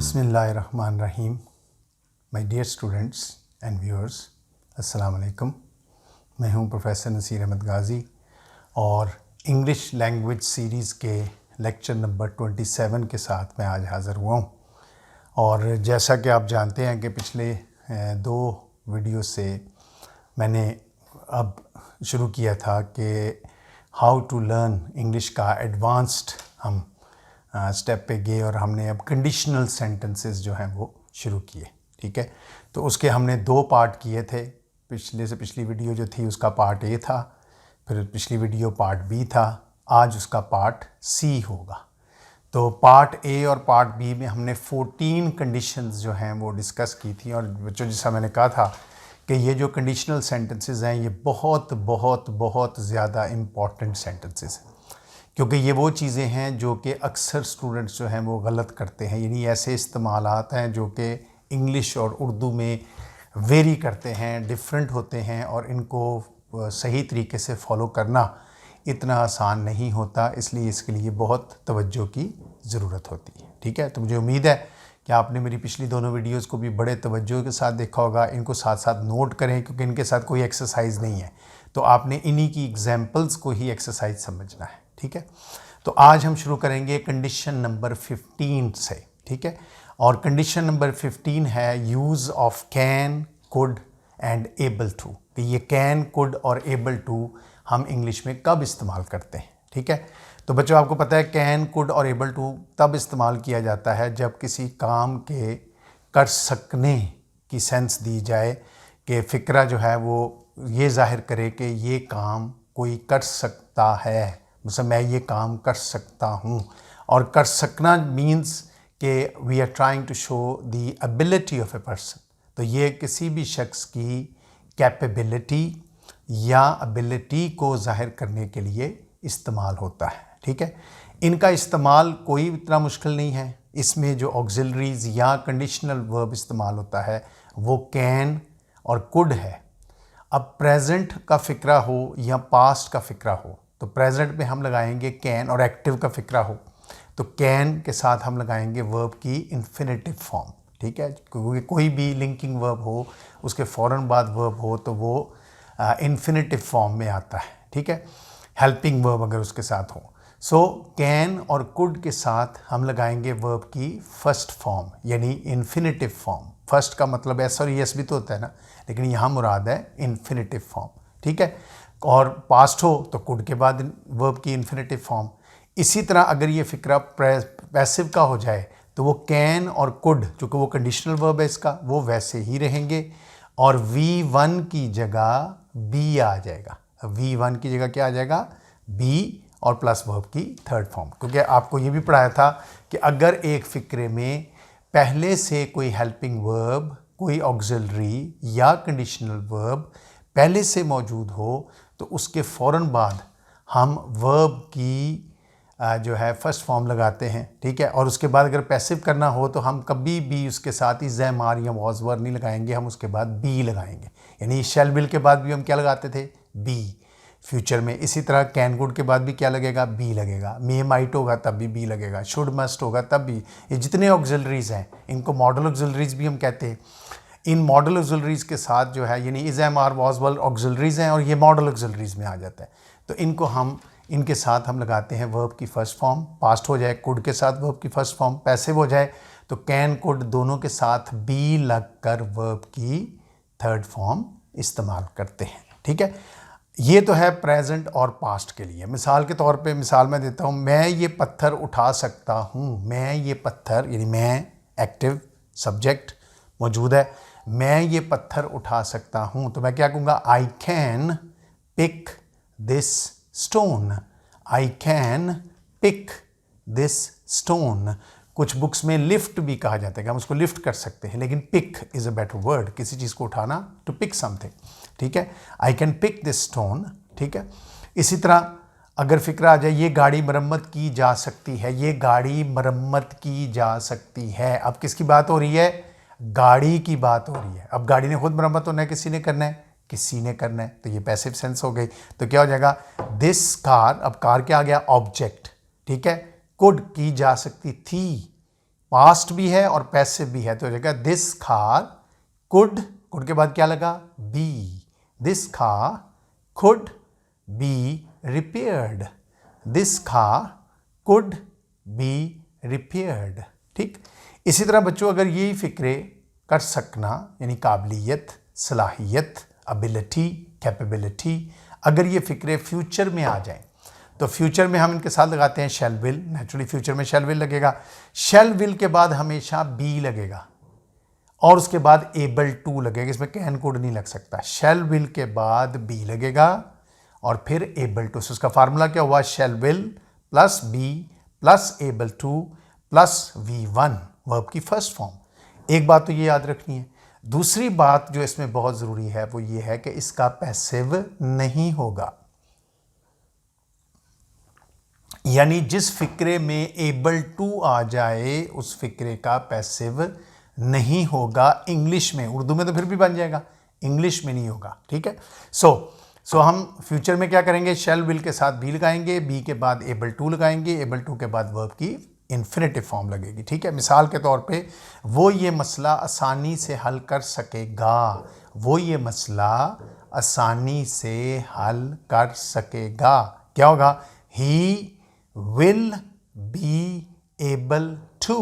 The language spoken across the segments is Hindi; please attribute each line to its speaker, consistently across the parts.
Speaker 1: बिस्मिल्लाहिर्रहमानिर्रहीम। My dear students and viewers, अस्सलाम वालेकुम। मैं हूं प्रोफेसर नसीर अहमद गाज़ी और इंग्लिश लैंग्वेज सीरीज़ के लेक्चर नंबर 27 के साथ मैं आज हाज़िर हुआ हूं। और जैसा कि आप जानते हैं कि पिछले दो वीडियो से मैंने अब शुरू किया था कि हाउ टू लर्न इंग्लिश का एडवांस्ड हम स्टेप पे गए और हमने अब कंडीशनल सेंटेंसेस जो हैं वो शुरू किए। ठीक है, तो उसके हमने दो पार्ट किए थे। पिछली वीडियो जो थी उसका पार्ट ए था, फिर पिछली वीडियो पार्ट बी था, आज उसका पार्ट सी होगा। तो पार्ट ए और पार्ट बी में हमने 14 कंडीशंस जो हैं वो डिस्कस की थी। और बच्चों, जैसा मैंने कहा था कि ये जो कंडीशनल सेंटेंसेस हैं ये बहुत बहुत बहुत ज़्यादा इम्पॉर्टेंट सेंटेंसेस हैं, क्योंकि ये वो चीज़ें हैं जो कि अक्सर स्टूडेंट्स जो हैं वो गलत करते हैं। यानी ऐसे इस्तेमालात हैं जो कि इंग्लिश और उर्दू में वेरी करते हैं, डिफरेंट होते हैं, और इनको सही तरीके से फ़ॉलो करना इतना आसान नहीं होता। इसलिए इसके लिए बहुत तवज्जो की ज़रूरत होती है। ठीक है, तो मुझे उम्मीद है कि आपने मेरी पिछली दोनों वीडियोस को भी बड़े तवज्जो के साथ देखा होगा। इनको साथ साथ नोट करें, क्योंकि इनके साथ कोई एक्सरसाइज नहीं है, तो आपने इन्हीं की एग्जाम्पल्स को ही एक्सरसाइज समझना है। ठीक है, तो आज हम शुरू करेंगे कंडीशन नंबर 15 से। ठीक है, और कंडीशन नंबर 15 है use of can, could and able to. कि ये कैन, कुड और एबल टू हम इंग्लिश में कब इस्तेमाल करते हैं। ठीक है, तो बच्चों आपको पता है कैन, कुड और एबल टू तब इस्तेमाल किया जाता है जब किसी काम के कर सकने की सेंस दी जाए, कि फ़िक्रा जो है वो ये ज़ाहिर करे कि ये काम कोई कर सकता है। मतलब मैं ये काम कर सकता हूँ, और कर सकना मीन्स कि we are trying to show the ability of a person. तो ये किसी भी शख्स की कैपेबिलिटी या एबिलिटी को ज़ाहिर करने के लिए इस्तेमाल होता है। ठीक है, इनका इस्तेमाल कोई इतना मुश्किल नहीं है। इसमें जो ऑक्सिलरीज या कंडीशनल वर्ब इस्तेमाल होता है वो कैन और कुड है। अब प्रेजेंट का फ़िक्रा हो या पास्ट का फ़िक्रा हो तो प्रेजेंट में हम लगाएंगे कैन, और एक्टिव का फ़िक्रा हो तो कैन के साथ हम लगाएंगे वर्ब की इन्फिनेटिव फॉर्म। ठीक है, क्योंकि कोई भी लिंकिंग वर्ब हो उसके फ़ौरन बाद वर्ब हो तो वो इन्फिनेटिव फॉर्म में आता है। ठीक है, हेल्पिंग वर्ब अगर उसके साथ हो। सो कैन और कुड के साथ हम लगाएंगे वर्ब की फर्स्ट फॉर्म, यानी इन्फिनेटिव फॉर्म। फर्स्ट का मतलब एस और यस भी तो होता है ना, लेकिन यहाँ मुराद है इन्फिनेटिव फॉर्म। ठीक है, और पास्ट हो तो कुड के बाद वर्ब की इन्फिनेटिव फॉर्म। इसी तरह अगर ये फ़िक्रा पैसिव का हो जाए तो वो कैन और कुड, चूँकि वो कंडीशनल वर्ब है इसका, वो वैसे ही रहेंगे, और V1 की जगह बी आ जाएगा। V1 की जगह क्या आ जाएगा? बी, और प्लस वर्ब की थर्ड फॉर्म। क्योंकि आपको ये भी पढ़ाया था कि अगर एक फ़िक्रे में पहले से कोई हेल्पिंग वर्ब, कोई ऑक्सिलरी या कंडीशनल वर्ब पहले से मौजूद हो तो उसके फ़ौरन बाद हम वर्ब की जो है फर्स्ट फॉर्म लगाते हैं। ठीक है, और उसके बाद अगर पैसिव करना हो तो हम कभी भी उसके साथ ही ज़ैम आर या वॉज वर नहीं लगाएंगे, हम उसके बाद बी लगाएंगे। यानी शैल विल के बाद भी हम क्या लगाते थे? बी फ्यूचर में। इसी तरह कैन, गुड के बाद भी क्या लगेगा? बी लगेगा। मे माइट होगा तब भी बी लगेगा। शुड मस्ट होगा तब भी। ये जितने ऑक्सिलरीज हैं इनको मॉडल ऑक्सिलरीज भी हम कहते हैं। इन मॉडल ऑक्सिलरीज के साथ जो है, यानी is am are was were auxiliaries हैं और ये मॉडल ऑक्सिलरीज में आ जाता है, तो इनको हम इनके साथ हम लगाते हैं वर्ब की फर्स्ट फॉर्म। पास्ट हो जाए कुड के साथ वर्ब की फर्स्ट फॉर्म, पैसिव हो जाए तो कैन, कुड दोनों के साथ बी लगकर वर्ब की थर्ड फॉर्म इस्तेमाल करते हैं। ठीक है, ये तो है प्रेजेंट और पास्ट के लिए। मिसाल के तौर पे मिसाल मैं देता हूँ, मैं ये पत्थर उठा सकता हूँ। मैं ये पत्थर, यानी मैं एक्टिव सब्जेक्ट मौजूद है, मैं ये पत्थर उठा सकता हूँ, तो मैं क्या कहूँगा? I can pick this stone. I can pick this stone. कुछ बुक्स में लिफ्ट भी कहा जाता है कि हम उसको लिफ्ट कर सकते हैं, लेकिन pick is a better word, किसी चीज़ को उठाना, टू पिक समथिंग। ठीक है, I can pick this stone. ठीक है, इसी तरह अगर फ़िक्रा आ जाए ये गाड़ी मरम्मत की जा सकती है, ये गाड़ी मरम्मत की जा सकती है। अब किसकी बात हो रही है? गाड़ी की बात हो रही है। अब गाड़ी ने खुद मरम्मत होना है, किसी ने करना है? किसी ने करना है, तो ये पैसिव सेंस हो गई। तो क्या हो जाएगा? दिस कार, अब कार क्या आ गया? ऑब्जेक्ट। ठीक है, कुड की जा सकती थी, पास्ट भी है और पैसिव भी है, तो जगह दिस कार कुड, कुड के बाद क्या लगा, be, this car could be repaired, this car could be repaired. ठीक, इसी तरह बच्चों अगर यही फिक्रे कर सकना यानी काबिलियत, सलाहियत, एबिलिटी, कैपेबिलिटी, अगर ये फिक्रे फ्यूचर में आ जाएं तो फ्यूचर में हम इनके साथ लगाते हैं शैल विल, नेचुरली फ्यूचर में शैल विल लगेगा, शैल विल के बाद हमेशा बी लगेगा और उसके बाद एबल टू लगेगा, इसमें कैन कुड नहीं लग सकता, शैल विल के बाद बी लगेगा और फिर एबल टू। उसका फार्मूला क्या हुआ, shall will plus be plus able to plus V1 verb की फर्स्ट फॉर्म। एक बात तो ये याद रखनी है। दूसरी बात जो इसमें बहुत ज़रूरी है वो ये है कि इसका पैसिव नहीं होगा, यानी जिस फिक्रे में एबल टू आ जाए उस फिक्रे का पैसिव नहीं होगा इंग्लिश में। उर्दू में तो फिर भी बन जाएगा, इंग्लिश में नहीं होगा। ठीक है, सो हम फ्यूचर में क्या करेंगे, शैल विल के साथ बी लगाएंगे, बी के बाद एबल टू लगाएंगे, एबल टू के बाद वर्ब की इन्फिनेटिव फॉर्म लगेगी। ठीक है, मिसाल के तौर पे वो ये मसला आसानी से हल कर सकेगा, वो ये मसला आसानी से हल कर सकेगा। क्या होगा, he will be able to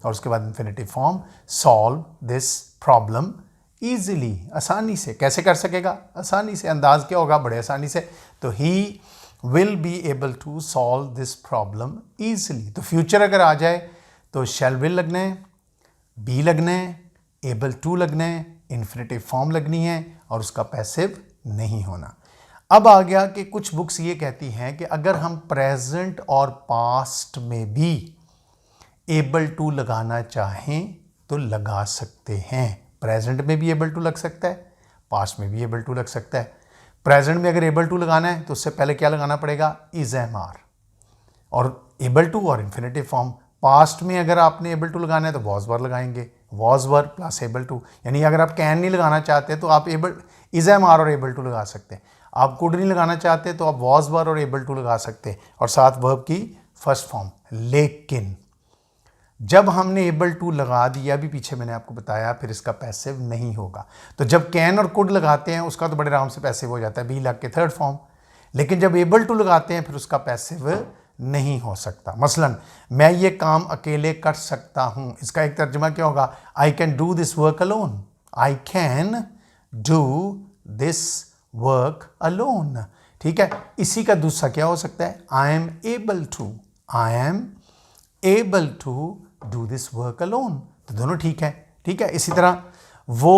Speaker 1: और उसके बाद infinitive form, solve this problem easily, आसानी से। कैसे कर सकेगा, आसानी से। अंदाज क्या होगा, बड़े आसानी से। तो he will be able to solve this problem easily. तो फ्यूचर अगर आ जाए तो शैल विल लगना है, बी लगना है, एबल टू लगना है, इन्फिनेटिव फॉर्म लगनी है और उसका पैसिव नहीं होना। अब आ गया कि कुछ बुक्स ये कहती हैं कि अगर हम प्रेजेंट और पास्ट में भी एबल टू लगाना चाहें तो लगा सकते हैं। प्रेजेंट में भी एबल टू लग सकता है, पास्ट में भी एबल टू लग सकता है। प्रेजेंट में अगर एबल टू लगाना है तो उससे पहले क्या लगाना पड़ेगा, इज एम आर और एबल टू और इन्फिनेटिव फॉर्म। पास्ट में अगर आपने एबल टू लगाना है तो वॉज वर लगाएंगे, was were plus able to. यानी अगर आप कैन नहीं लगाना चाहते तो आप इज एम आर और एबल टू लगा सकते हैं। आप कुड नहीं लगाना चाहते तो आप वॉज वर और एबल टू लगा सकते हैं और साथ वर्ब की फर्स्ट फॉर्म। लेकिन जब हमने एबल टू लगा दिया, भी पीछे मैंने आपको बताया, फिर इसका पैसिव नहीं होगा। तो जब कैन और कुड लगाते हैं उसका तो बड़े आराम से पैसिव हो जाता है, बी लग के थर्ड फॉर्म। लेकिन जब एबल टू लगाते हैं फिर उसका पैसिव नहीं हो सकता। मसलन मैं ये काम अकेले कर सकता हूँ, इसका एक तर्जुमा क्या होगा, I can do this work alone, I can do this work alone. ठीक है, इसी का दूसरा क्या हो सकता है, I am able to, I am able to do this work alone. तो दोनों ठीक है। ठीक है, इसी तरह वो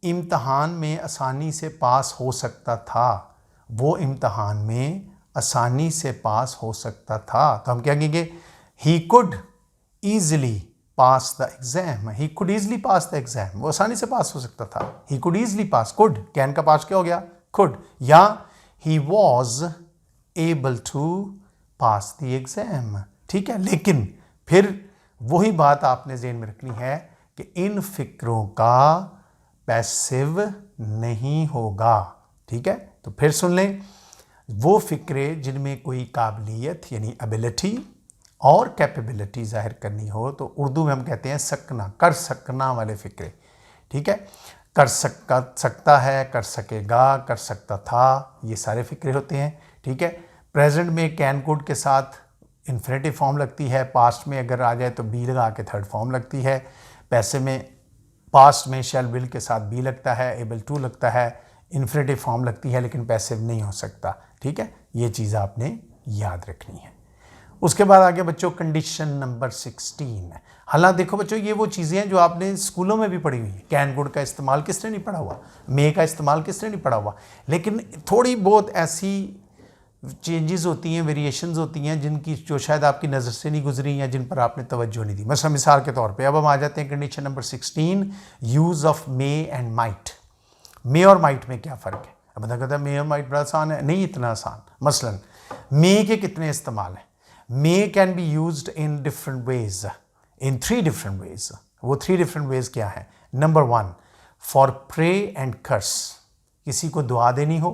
Speaker 1: इम्तहान में आसानी से पास हो सकता था, वो इम्तहान में आसानी से पास हो सकता था। तो हम क्या कहेंगे, he could easily pass the exam, he could easily pass the exam, वो आसानी से पास हो सकता था। He could easily pass, could can का पास क्या हो गया, कुड। या he was able to pass the exam. ठीक है, लेकिन फिर वही बात आपने ज़हन में रखनी है कि इन फिक्रों का पैसिव नहीं होगा। ठीक है, तो फिर सुन लें, वो फिक्रे जिनमें कोई काबिलियत यानी एबिलिटी और कैपेबिलिटी जाहिर करनी हो तो उर्दू में हम कहते हैं सकना, कर सकना वाले फिक्रे। ठीक है, कर सकता है, कर सकेगा, कर सकता था, ये सारे फिक्रे होते हैं। ठीक है, प्रेजेंट में कैन कुड के साथ इन्फिनेटिव फॉर्म लगती है, पास्ट में अगर आ जाए तो बी लगा के थर्ड फॉर्म लगती है, पैसे में पास्ट में शैल विल के साथ बी लगता है, एबल टू लगता है, इन्फिनेटिव फॉर्म लगती है, लेकिन पैसिव नहीं हो सकता। ठीक है, ये चीज़ आपने याद रखनी है। उसके बाद आगे बच्चों कंडीशन नंबर 16। हालांकि देखो बच्चों, ये वो चीज़ें हैं जो आपने स्कूलों में भी पढ़ी हुई है। कैन कुड का इस्तेमाल किसने नहीं पढ़ा हुआ, मे का इस्तेमाल किसने नहीं पढ़ा हुआ, लेकिन थोड़ी बहुत ऐसी चेंजेस होती हैं, वेरिएशंस होती हैं जिनकी जो शायद आपकी नज़र से नहीं गुजरी या जिन पर आपने तवज्जो नहीं दी। मतलब मिसाल के तौर पे अब हम आ जाते हैं condition number 16, use of may and might. May और माइट में क्या फ़र्क है? अब बंदा कहता है मे और माइट बड़ा आसान है, नहीं इतना आसान। मसलन मे के कितने इस्तेमाल हैं? May can be used in different ways, in 3 different ways. वो 3 डिफरेंट वेज क्या है? Number 1, for pray and curse, किसी को दुआ देनी हो,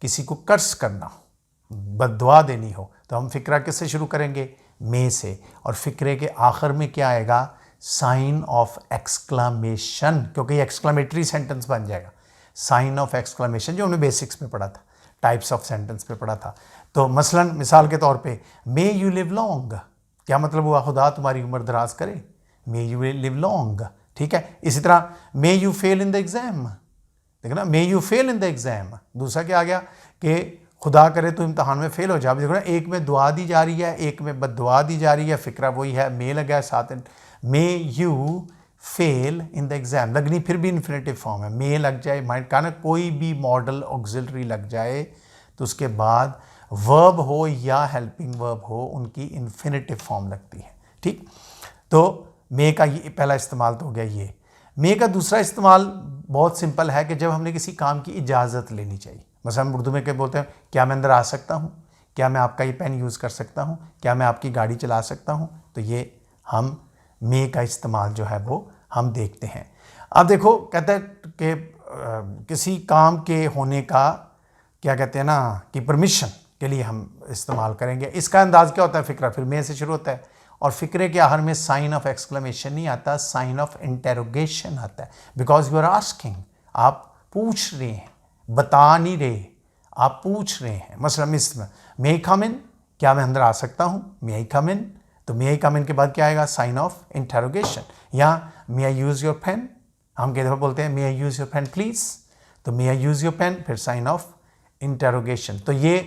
Speaker 1: किसी को कर्स करना हो, बद्दुआ देनी हो, तो हम फिक्रा किससे शुरू करेंगे? मे से, और फ़िक्रे के आखिर में क्या आएगा, साइन ऑफ एक्सक्लामेशन, क्योंकि ये एक्सक्लामेटरी सेंटेंस बन जाएगा। साइन ऑफ एक्सक्लामेशन जो हमने बेसिक्स में पढ़ा था, टाइप्स ऑफ सेंटेंस पे पढ़ा था। तो मसलन मिसाल के तौर पे मे यू लिव लॉन्ग, क्या मतलब हुआ, खुदा तुम्हारी उम्र दराज करे, मे यू लिव लॉन्ग, ठीक है। इसी तरह may you fail in the exam, देखो ना, may you fail in the exam. दूसरा क्या आ गया कि खुदा करे तो इम्तहान में फेल हो जाए। देखो ना, एक में दुआ दी जा रही है, एक में बद्दुआ दी जा रही है, फिक्रा वही है, मे लगा है साथ, may you fail in the exam, लगनी फिर भी इन्फिनेटिव फॉर्म है, मे लग जाए, माइंड का ना कोई भी मॉडल ऑक्सिलरी लग जाए तो उसके बाद वर्ब हो या हेल्पिंग वर्ब हो, उनकी इन्फिनेटिव फॉर्म लगती है, ठीक। तो मे का ये पहला इस्तेमाल तो हो गया ये। मे का दूसरा इस्तेमाल बहुत सिंपल है कि जब हमने किसी काम की इजाज़त लेनी चाहिए। बस हम उर्दू में क्या बोलते हैं, क्या मैं अंदर आ सकता हूँ, क्या मैं आपका ये पेन यूज़ कर सकता हूँ, क्या मैं आपकी गाड़ी चला सकता हूँ, तो ये हम मे का इस्तेमाल जो है वो हम देखते हैं। अब देखो, कहते हैं कि किसी काम के होने का क्या कहते हैं ना कि परमिशन के लिए हम इस्तेमाल करेंगे। इसका अंदाज़ क्या होता है, फ़िक्रा फिर मे से शुरू होता है, और फ़िक्रे के आखिर में साइन ऑफ एक्सक्लेमेशन नहीं आता, साइन ऑफ इंटेरोगेशन आता है, बिकॉज यू आर आस्किंग, आप पूछ रहे हैं, बता नहीं रहे, आप पूछ रहे हैं। मसलन इसमें मे आई कम इन, क्या मैं अंदर आ सकता हूँ, मे आई कम इन, तो मे आई कम इन के बाद क्या आएगा, साइन ऑफ इंटेरोगेशन। या may I use your pen, हम कई दफ़ा बोलते हैं may I use your pen please, तो may I use your pen, फिर साइन ऑफ इंटेरोगेशन, तो ये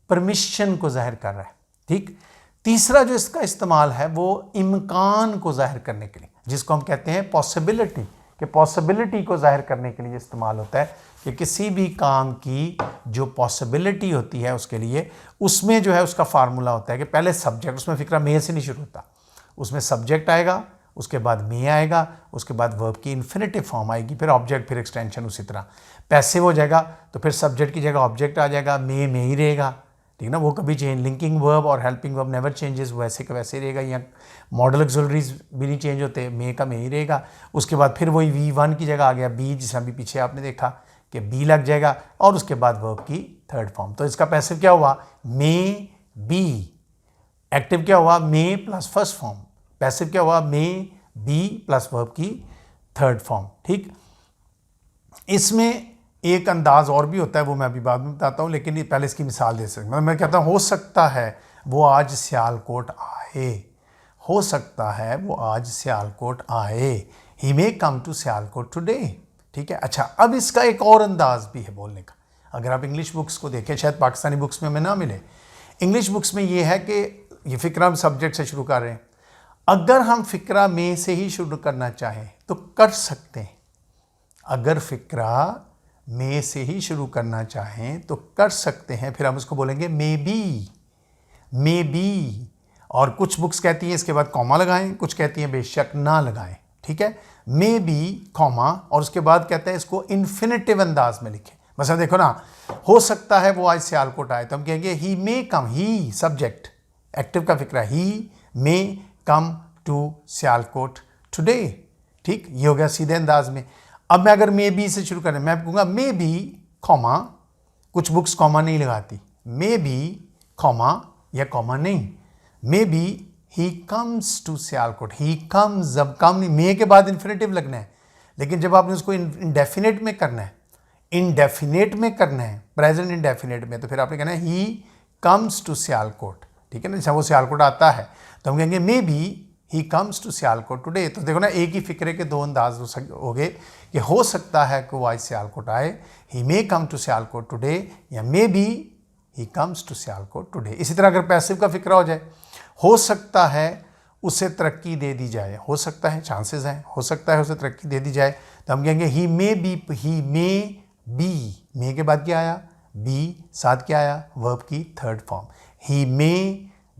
Speaker 1: परमिशन को जाहिर कर रहा है, ठीक। तीसरा जो इसका इस्तेमाल है वो इम्कान को जाहिर करने के लिए, जिसको हम कहते हैं पॉसिबिलिटी, कि पॉसिबिलिटी को जाहिर करने के लिए इस्तेमाल होता है, कि किसी भी काम की जो पॉसिबिलिटी होती है उसके लिए, उसमें जो है उसका फार्मूला होता है कि पहले सब्जेक्ट, उसमें फ़िक्रा मे से नहीं शुरू होता, उसमें सब्जेक्ट आएगा, उसके बाद मे आएगा, उसके बाद वर्ब की इन्फिनेटिव फॉर्म आएगी, फिर ऑब्जेक्ट, फिर एक्सटेंशन, उसी तरह पैसिव हो जाएगा, तो फिर सब्जेक्ट की जगह ऑब्जेक्ट आ जाएगा, मे ही रहेगा, ठीक है ना, वो कभी चेंज, लिंकिंग वर्ब और हेल्पिंग वर्ब नेवर चेंजेस, वैसे का वैसे रहेगा, या मॉडल ऑक्सिलरीज भी नहीं चेंज होते, मे का मे ही रहेगा। उसके बाद फिर वही V1 की जगह आ गया बी, जिसे अभी पीछे आपने देखा कि बी लग जाएगा, और उसके बाद वर्ब की थर्ड फॉर्म। तो इसका पैसिव क्या हुआ, मे बी, एक्टिव क्या हुआ, मे प्लस फर्स्ट फॉर्म, पैसिव क्या हुआ, मे बी प्लस वर्ब की थर्ड फॉर्म, ठीक। इसमें एक अंदाज और भी होता है, वो मैं अभी बाद में बताता हूँ, लेकिन पहले इसकी मिसाल दे सकता हूँ। मैं कहता हूँ हो सकता है वो आज सियालकोट आए, हो सकता है वो आज सियालकोट आए, he may come to Sialkot today, ठीक है। अच्छा, अब इसका एक और अंदाज भी है बोलने का, अगर आप इंग्लिश बुक्स को देखें, शायद पाकिस्तानी बुक्स में हमें ना मिले, इंग्लिश बुक्स में ये है कि ये फ़िक्रा हम सब्जेक्ट से शुरू कर रहे हैं, अगर हम फ़िक्रा मे से ही शुरू करना चाहें तो कर सकते हैं, अगर फ़िक्रा मे से ही शुरू करना चाहें तो कर सकते हैं, फिर हम उसको बोलेंगे मे बी, और कुछ बुक्स कहती हैं इसके बाद कॉमा लगाएं, कुछ कहती हैं बेशक ना लगाएं, ठीक है। मे बी कॉमा, और उसके बाद कहते हैं इसको इन्फिनेटिव अंदाज में लिखें। मतलब देखो ना, हो सकता है वो आज सियालकोट आए, तो हम कहेंगे ही मे कम, ही सब्जेक्ट, एक्टिव का फिक्रा, ही may come to Sialkot today, ठीक, ये हो गया सीधे अंदाज में। अब मैं अगर मे बी से शुरू करें, मैं कहूँगा मे बी कॉमा, कुछ बुक्स कॉमा नहीं लगाती, मे बी कॉमा या कॉमा नहीं, may be he comes to Sialkot, he comes, जब कम नहीं, मे के बाद इन्फिनेटिव लगना है, लेकिन जब आपने उसको इंडेफिनेट में करना है, इंडेफिनेट में करना है, प्रेजेंट इंडेफिनेट में, तो फिर आपने कहना है ही कम्स टू सियालकोट, ठीक है ना। जैसे वो सियालकोट आता है तो हम कहेंगे may be he comes to Sialkot today. तो देखो ना, एक ही फिक्रे के दो अंदाज हो गए कि हो सकता है कि वो आज सियालकोट आए, he may come to Sialkot today, या may be he comes to Sialkot today. इसी तरह अगर पैसिव का फिक्रा हो जाए, हो सकता है उसे तरक्की दे दी जाए, हो सकता है, चांसेस हैं, हो सकता है उसे तरक्की दे दी जाए, तो हम कहेंगे ही मे बी, मे के बाद क्या आया, बी, साथ क्या आया, वर्ब की third form, he may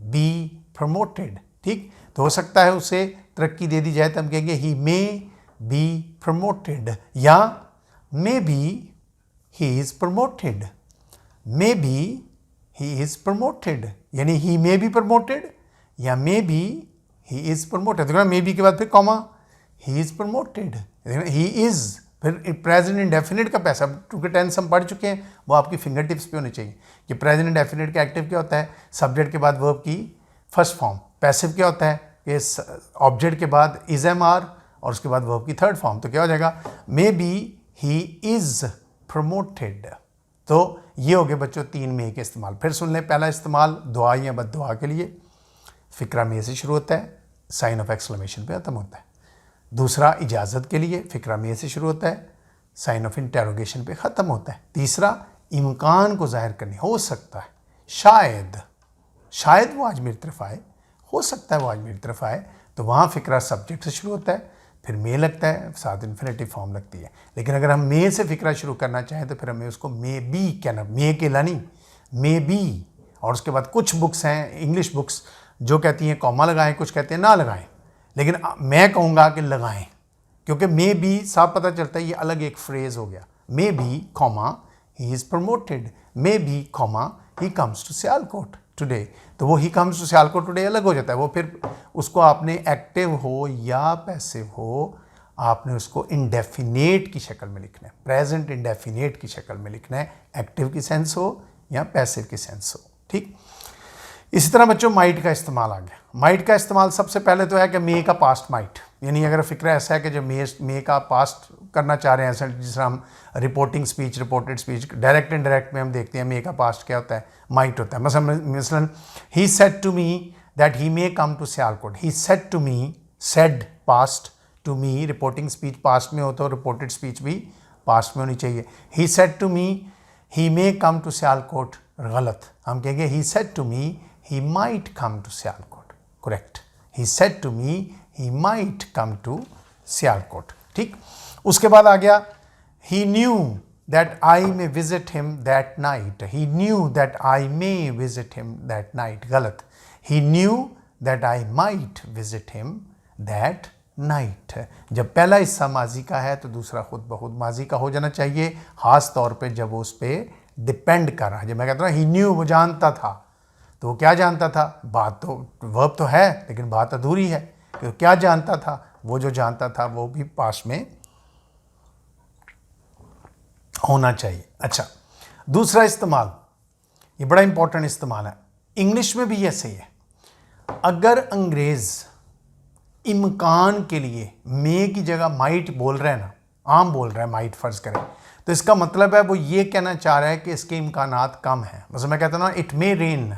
Speaker 1: be promoted, ठीक। तो हो सकता है उसे तरक्की दे दी जाए, तो हम कहेंगे ही मे बी प्रमोटेड, या may be he is promoted, may be he is promoted, यानी ही मे बी प्रमोटेड या may be he is promoted. देखो ना, मे बी के बाद फिर comma, he is promoted, he is, फिर प्रेजेंट इंडेफिनिट का पैसा, क्योंकि टेंस हम पढ़ चुके हैं, वो आपकी फिंगर टिप्स पे होने चाहिए कि प्रेजेंट इंडेफिनिट का एक्टिव क्या होता है, सब्जेक्ट के बाद वर्ब की फर्स्ट फॉर्म, पैसिव क्या होता है कि ऑब्जेक्ट के बाद इज एम आर और उसके बाद वर्ब की थर्ड फॉर्म, तो क्या हो जाएगा, मे बी ही इज प्रमोटेड। तो ये हो गए बच्चों 3 मे के इस्तेमाल। फिर सुन लें, पहला इस्तेमाल दुआ या बद्दुआ के लिए, फ़िक्रा मे से शुरू होता है, साइन ऑफ एक्सक्लेमेशन पे ख़त्म होता है। दूसरा इजाज़त के लिए, फ़िक्रा मे से शुरू होता है, साइन ऑफ इंटेरोगेशन पे ख़त्म होता है। तीसरा इम्कान को ज़ाहिर करने, हो सकता है, शायद वो आज मेरी तरफ आए, हो सकता है वो आज मेरी तरफ आए, तो वहाँ फ़िक्रा सब्जेक्ट से शुरू होता है, फिर मे लगता है, साथ इन्फिनेटिव फॉर्म लगती है। लेकिन अगर हम मे से फ़िक्रा शुरू करना चाहें तो फिर हमें उसको मे बी कहना, मे के ला नहीं, मे बी। और उसके बाद कुछ बुक्स हैं, इंग्लिश बुक्स, जो कहती हैं कॉमा लगाएं, कुछ कहते हैं ना लगाएं, लेकिन मैं कहूँगा कि लगाएं, क्योंकि मे बी साफ पता चलता है ये अलग एक फ्रेज़ हो गया। May be comma he is promoted, may be comma he comes to Sialkot today, तो वो he comes to Sialkot today अलग हो जाता है। वो फिर उसको आपने एक्टिव हो या पैसिव हो, आपने उसको इंडेफिनेट की शक्ल में लिखना है, प्रेजेंट इंडेफिनेट की शक्ल में लिखना है, एक्टिव की सेंस हो या पैसिव की सेंस हो। ठीक, इसी तरह बच्चों माइट का इस्तेमाल आ गया। माइट का इस्तेमाल सबसे पहले तो है कि मे का पास्ट माइट, यानी अगर फ़िक्रा ऐसा है कि जब मे का पास्ट करना चाह रहे हैं, ऐसा जिस तरह हम reporting speech, reported speech, direct indirect में हम देखते हैं मे का पास्ट क्या होता है, माइट होता है। मसलन he said to me that he may come to Sialkot, he said to me, said past, to me reporting speech past में हो तो रिपोर्टेड स्पीच भी पास्ट में होनी चाहिए। He said to me he may come to Sialkot, गलत, हम कहेंगे he said to me he might come to Sialkot, correct, he said to me he might come to Sialkot। ठीक, उसके बाद आ गया he knew that I may visit him that night, he knew that I may visit him that night, गलत, he knew that I might visit him that night। जब पहला हिस्सा माजी का है तो दूसरा खुद ब खुद माजी का हो जाना चाहिए, खास तौर पे जब वो उस पर डिपेंड कर रहा है। जब मैं कहता हूँ he knew, वो जानता था, तो वो क्या जानता था, बात तो वर्ब तो है लेकिन बात अधूरी है, तो क्या जानता था, वो जो जानता था वो भी पास में होना चाहिए। अच्छा, दूसरा इस्तेमाल, ये बड़ा इंपॉर्टेंट इस्तेमाल है, इंग्लिश में भी ऐसे ही है। अगर अंग्रेज़ इम्कान के लिए मे की जगह माइट बोल रहे हैं ना, आम बोल रहा है माइट फ़र्ज़ करें, तो इसका मतलब है वो ये कहना चाह रहा है कि इसके इम्कानात कम हैं। मतलब मैं कहता हूँ ना इट मे रेन,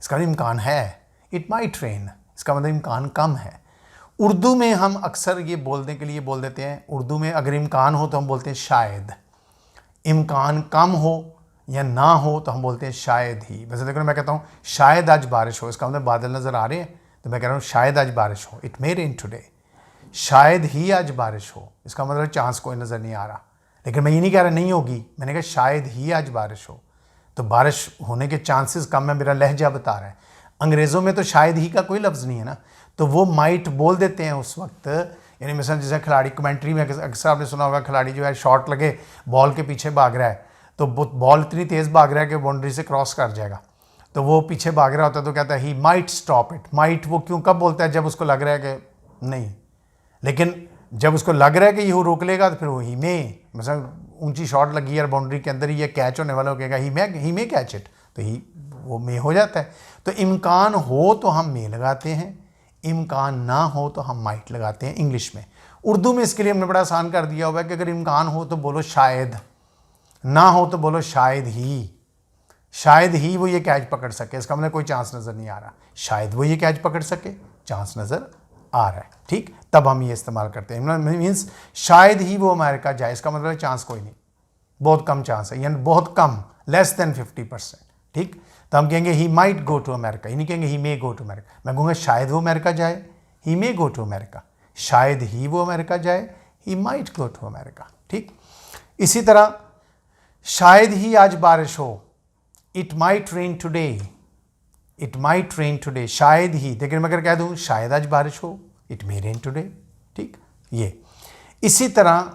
Speaker 1: इसका इम्कान है, इट माइट रेन, इसका मतलब इम्कान कम है। उर्दू में हम अक्सर ये बोलने के लिए बोल देते हैं, उर्दू में अगर इम्कान हो तो हम बोलते हैं शायद, इम्कान कम हो या ना हो तो हम बोलते हैं शायद ही। वैसे देखो मैं कहता हूँ शायद आज बारिश हो, इसका मतलब बादल नज़र आ रहे हैं तो मैं कह रहा हूँ शायद आज बारिश हो, इट मे रेन टुडे। शायद ही आज बारिश हो, इसका मतलब चांस कोई नज़र नहीं आ रहा, लेकिन मैं ये नहीं कह रहा नहीं होगी, मैंने कहा शायद ही आज बारिश हो, तो बारिश होने के चांसेस कम है, मेरा लहजा बता रहा है। अंग्रेज़ों में तो शायद ही का कोई लफ्ज़ नहीं है ना, तो वो माइट बोल देते हैं उस वक्त। यानी मिसाल जैसे खिलाड़ी कमेंट्री में अक्सर आपने सुना होगा, खिलाड़ी जो है शॉट लगे बॉल के पीछे भाग रहा है, तो बॉल इतनी तेज़ भाग रहा है कि बाउंड्री से क्रॉस कर जाएगा, तो वो पीछे भाग रहा होता है तो कहता है he might stop it. Might वो क्यों कब बोलता है, जब उसको लग रहा है कि नहीं, लेकिन जब उसको लग रहा है कि ये रोक लेगा तो फिर वो ही में, मतलब ऊंची शॉट लगी है और बाउंड्री के अंदर ही ये कैच होने वाला हो, कहेगा ही में कैच इट, तो ही वो मे हो जाता है। तो इम्कान हो तो हम मे लगाते हैं, इम्कान ना हो तो हम माइट लगाते हैं इंग्लिश में। उर्दू में इसके लिए हमने बड़ा आसान कर दिया हुआ है कि अगर इम्कान हो तो बोलो शायद, ना हो तो बोलो शायद ही वो ये कैच पकड़ सके, इसका मतलब कोई चांस नज़र नहीं आ रहा, शायद वो ये कैच पकड़ सके, चांस नज़र आ रहा है। ठीक, तब हम ये इस्तेमाल करते हैं, मीन्स शायद ही वो अमेरिका जाए, इसका मतलब चांस कोई नहीं, बहुत कम चांस है, यानी बहुत कम, लेस देन 50%। ठीक, तो हम कहेंगे he might go to America, ये नहीं कहेंगे ही मे गो टू अमेरिका, मैं कहूँगा शायद वो अमेरिका जाए, ही मे गो टू अमेरिका, शायद ही वो अमेरिका जाए, he might go to America. ठीक, इसी तरह शायद ही आज बारिश हो, it might rain today, it might rain today, शायद ही, लेकिन मैं अगर कह दूँ शायद आज बारिश हो, इट मे रेन टुडे। ठीक, ये इसी तरह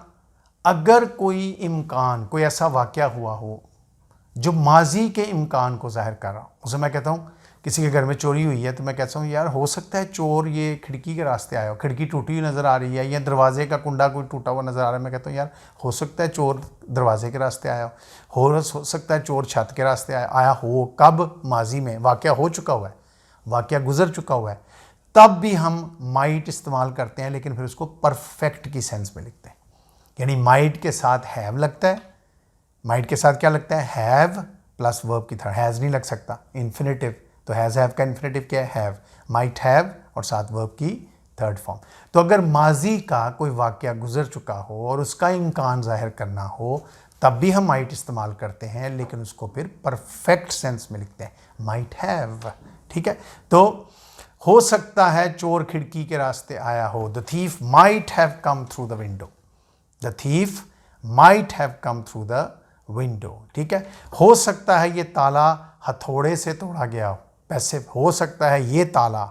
Speaker 1: अगर कोई इम्कान, कोई ऐसा वाक़या हुआ हो जो माजी के इम्कान को ज़ाहिर कर रहा हो, उसे मैं कहता हूँ किसी के घर में चोरी हुई है तो मैं कहता हूँ यार हो सकता है चोर ये खिड़की के रास्ते आया हो, खिड़की टूटी हुई नज़र आ रही है या दरवाजे का कुंडा कोई टूटा हुआ नज़र आ रहा है, मैं कहता हूँ यार हो सकता है चोर दरवाजे के रास्ते आया हो सकता है चोर छत के रास्ते आया हो। कब? माजी में, वाक़या हो चुका हुआ है, वाक़या गुजर चुका हुआ है, तब भी हम माइट इस्तेमाल करते हैं, लेकिन फिर उसको परफेक्ट की सेंस में लिखते हैं। यानी माइट के साथ हैव लगता है, माइट के साथ क्या लगता है, हैव प्लस वर्ब की थर्ड, हैज़ नहीं लग सकता, इन्फिनेटिव, तो हैज़ हैव का इन्फिनेटिव क्या है, हैव, माइट हैव और साथ वर्ब की थर्ड फॉर्म। तो अगर माजी का कोई वाक़या गुजर चुका हो और उसका इम्कान ज़ाहिर करना हो तब भी हम माइट इस्तेमाल करते हैं, लेकिन उसको फिर परफेक्ट सेंस में लिखते हैं, माइट हैव। ठीक है, तो हो सकता है चोर खिड़की के रास्ते आया हो, the thief might have come through the window, the thief might have come through the window. ठीक है, हो सकता है ये ताला हथौड़े से तोड़ा गया हो, पैसिव, हो सकता है ये ताला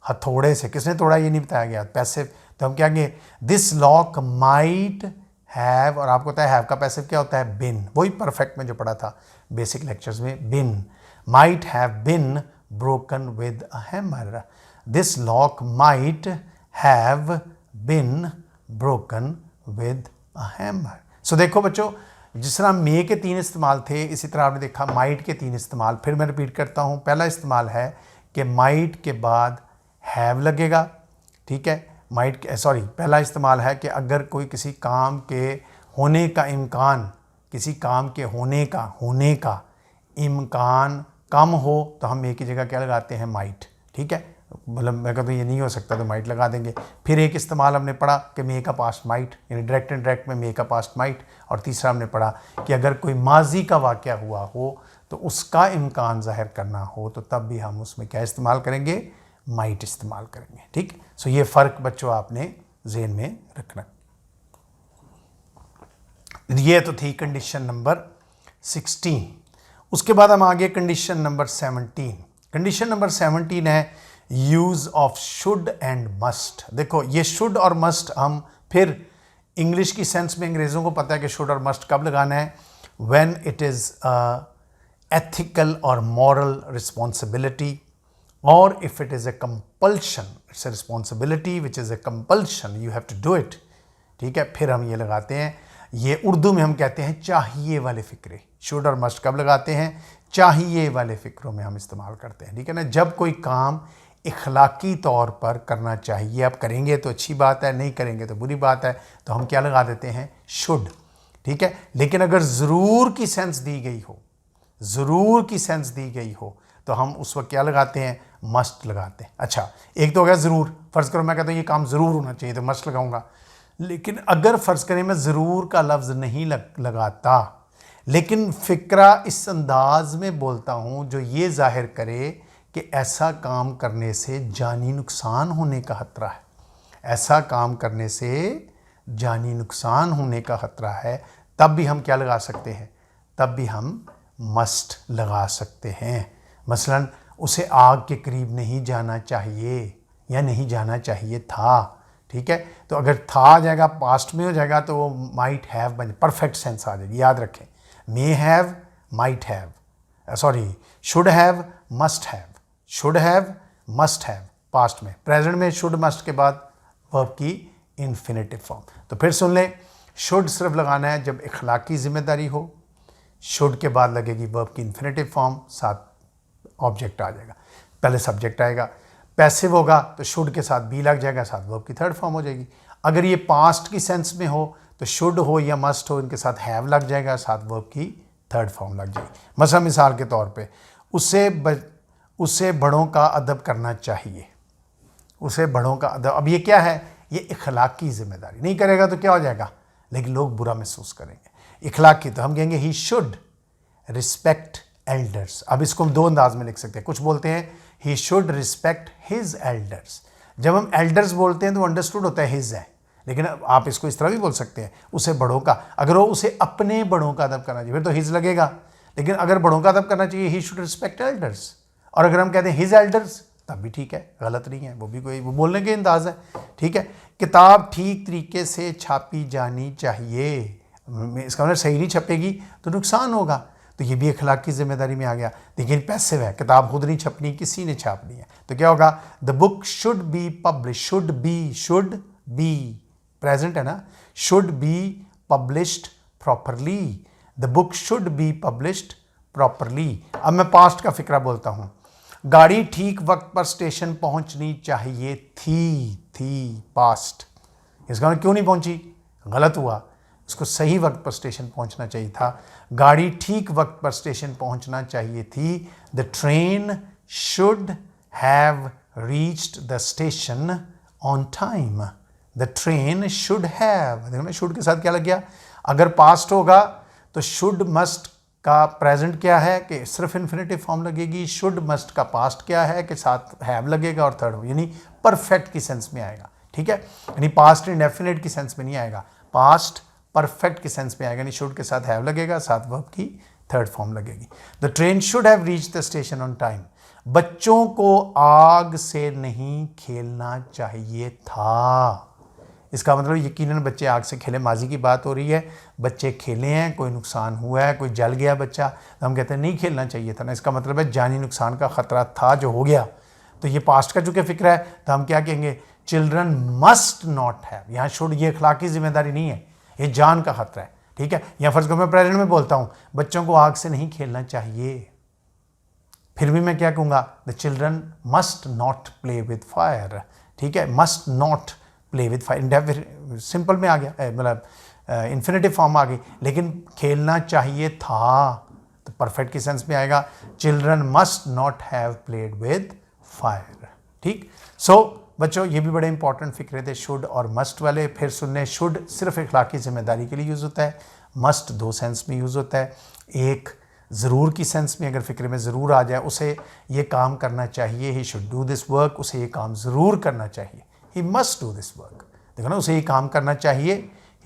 Speaker 1: हथौड़े से, किसने तोड़ा ये नहीं बताया गया, पैसिव, तो हम क्या कहेंगे, दिस लॉक माइट हैव, और आपको पता है हैव का पैसिव क्या होता है, बिन, वही परफेक्ट में जो पढ़ा था बेसिक लेक्चर्स में, been, might have been broken with a hammer, this lock might have been broken with a hammer. So देखो बच्चों, जिस तरह मे के 3 इस्तेमाल थे, इसी तरह आपने देखा माइट के 3 इस्तेमाल। फिर मैं रिपीट करता हूँ, पहला इस्तेमाल है कि माइट के बाद हैव लगेगा। ठीक है, माइट सॉरी, पहला इस्तेमाल है कि अगर कोई किसी काम के होने का इम्कान, किसी काम के होने का इम्कान कम हो तो हम एक ही जगह क्या लगाते हैं, माइट। ठीक है, मतलब मैं कहता हूँ ये नहीं हो सकता तो माइट लगा देंगे। फिर एक इस्तेमाल हमने पढ़ा कि मे का पास्ट माइट, यानी डायरेक्ट एंड डायरेक्ट में मे का पास्ट माइट। और तीसरा हमने पढ़ा कि अगर कोई माजी का वाक़या हुआ हो तो उसका इम्कान ज़ाहिर करना हो तो तब भी हम उसमें क्या इस्तेमाल करेंगे, माइट इस्तेमाल करेंगे। ठीक, सो ये फ़र्क बच्चों आपने ज़हन में रखना। ये तो थी कंडीशन नंबर 16। उसके बाद हम आगे कंडीशन नंबर 17। कंडीशन नंबर 17 है use of should and must. देखो ये शुड और मस्ट हम फिर इंग्लिश की सेंस में, अंग्रेज़ों को पता है कि शुड और मस्ट कब लगाना है, व्हेन इट इज़ एथिकल और मॉरल रिस्पॉन्सिबिलिटी, और if it is a compulsion, it's a responsibility which is a compulsion, you have to do it. ठीक है, फिर हम ये लगाते हैं, ये उर्दू में हम कहते हैं चाहिए वाले फ़िक्रे। शुड और मस्ट कब लगाते हैं, चाहिए वाले फ़िक्रों में हम इस्तेमाल करते हैं। ठीक है ना, जब कोई काम इखलाकी तौर पर करना चाहिए, आप करेंगे तो अच्छी बात है, नहीं करेंगे तो बुरी बात है, तो हम क्या लगा देते हैं, शुड। ठीक है, लेकिन अगर ज़रूर की सेंस दी गई हो, ज़रूर की सेंस दी गई हो तो हम उस वक्त क्या लगाते हैं, मस्ट लगाते हैं। अच्छा, एक तो हो गया ज़रूर, फ़र्ज़ करो मैं कहता हूँ ये काम ज़रूर होना चाहिए तो मस्ट लगाऊंगा। लेकिन अगर फ़र्ज़ करें मैं ज़रूर का लफ्ज़ नहीं लगाता, लेकिन फ़िक्रा इस अंदाज में बोलता हूँ जो ये ज़ाहिर करे कि ऐसा काम करने से जानी नुकसान होने का ख़तरा है, ऐसा काम करने से जानी नुकसान होने का ख़तरा है, तब भी हम क्या लगा सकते हैं, तब भी हम मस्ट लगा सकते हैं। मसलन उसे आग के करीब नहीं जाना चाहिए या नहीं जाना चाहिए था। ठीक है, तो अगर था आ जाएगा, पास्ट में हो जाएगा तो वो माइट हैव बन, परफेक्ट सेंस आ जाएगी। याद रखें, may have, might have, sorry should have, must have, should have, must have past में। प्रेजेंट में शुड मस्ट के बाद वर्ब की इन्फिनेटिव फॉर्म। तो फिर सुन लें, शुड सिर्फ लगाना है जब इखलाकी जिम्मेदारी हो, शुड के बाद लगेगी वर्ब की इन्फिनेटिव फॉर्म, साथ ऑब्जेक्ट आ जाएगा, पहले सब्जेक्ट आएगा। पैसिव होगा तो शुड के साथ बी लग जाएगा, साथ वर्ब की थर्ड फॉर्म हो जाएगी। अगर ये पास्ट की सेंस में हो तो शुड हो या मस्ट हो, इनके साथ हैव लग जाएगा, साथ वर्ब की थर्ड फॉर्म लग जाएगी। मसला मिसाल के तौर पे उसे बड़ों का अदब करना चाहिए, उसे बड़ों का अदब, अब ये क्या है, ये इखलाकी जिम्मेदारी, नहीं करेगा तो क्या हो जाएगा, लेकिन लोग बुरा महसूस करेंगे। इखलाकी तो हम कहेंगे ही शुड रिस्पेक्ट एल्डर्स। अब इसको हम दो अंदाज में लिख सकते हैं, कुछ बोलते हैं he should respect his elders. जब हम एल्डर्स बोलते हैं तो अंडरस्टूड होता है हिज है, लेकिन आप इसको इस तरह भी बोल सकते हैं, उसे बड़ों का, अगर वो उसे अपने बड़ों का अदब करना चाहिए फिर तो हिज लगेगा, लेकिन अगर बड़ों का अदब करना चाहिए ही शुड रिस्पेक्ट एल्डर्स। और अगर हम कहते हैं हिज एल्डर्स तब भी ठीक है, गलत नहीं है, वो भी कोई वो बोलने के अंदाज है। ठीक है, किताब ठीक तरीके से छापी जानी चाहिए, इसका मतलब सही नहीं छपेगी तो नुकसान होगा, तो ये भी अखलाकी जिम्मेदारी में आ गया। लेकिन पैसिव है, किताब खुद नहीं छपनी, किसी ने छापनी है, तो क्या होगा, the book should be publish, should be present है ना, should be published properly, the book should be published properly. अब मैं पास्ट का फिक्रा बोलता हूँ, गाड़ी ठीक वक्त पर स्टेशन पहुंचनी चाहिए थी पास्ट। इसका मतलब क्यों नहीं पहुंची, गलत हुआ, उसको सही वक्त पर स्टेशन पहुंचना चाहिए था। गाड़ी ठीक वक्त पर स्टेशन पहुंचना चाहिए थी। The train should have reached the station on time. The train should have, देखो ना शुड के साथ क्या लग गया, अगर पास्ट होगा तो शुड मस्ट का प्रेजेंट क्या है कि सिर्फ इन्फिनेटिव फॉर्म लगेगी, शुड मस्ट का पास्ट क्या है कि साथ हैव लगेगा और थर्ड यानी परफेक्ट की सेंस में आएगा। ठीक है, यानी पास्ट इंडेफिनिट की सेंस में नहीं आएगा, पास्ट परफेक्ट की सेंस में आएगा, यानी शुड के साथ हैव लगेगा, साथ वर्ब की थर्ड फॉर्म लगेगी। The train should have reached the station on time. बच्चों को आग से नहीं खेलना चाहिए था। इसका मतलब यकीनन बच्चे आग से खेले, माजी की बात हो रही है, बच्चे खेले हैं, कोई नुकसान हुआ है, कोई जल गया बच्चा, तो हम कहते हैं नहीं खेलना चाहिए था ना। इसका मतलब है जानी नुकसान का खतरा था जो हो गया। तो ये पास्ट का चूंकि फिक्र है तो हम क्या कहेंगे, चिल्ड्रन मस्ट नॉट हैव। यहाँ शुड ये अखलाकी जिम्मेदारी नहीं है, ये जान का खतरा है। ठीक है, या फर्ज को मैं प्रेजेंट में बोलता हूँ बच्चों को आग से नहीं खेलना चाहिए, फिर भी मैं क्या कहूँगा, the children must not play with fire. ठीक है, must not play with fire simple में आ गया, मतलब इन्फिनेटिव फॉर्म आ गई, लेकिन खेलना चाहिए था तो परफेक्ट की सेंस में आएगा, children must not have played with fire. ठीक, सो बच्चों ये भी बड़े इंपॉर्टेंट फिक्रे थे शुड और मस्ट वाले। फिर सुनने, शुड सिर्फ इखलाकी जिम्मेदारी के लिए यूज़ होता है, मस्ट दो सेंस में यूज़ होता है। एक ज़रूर की सेंस में, अगर फिक्रे में ज़रूर आ जाए, उसे ये काम करना चाहिए, he should do this work, उसे ये काम ज़रूर करना चाहिए, he must do this work. देखो ना, उसे ये काम करना चाहिए,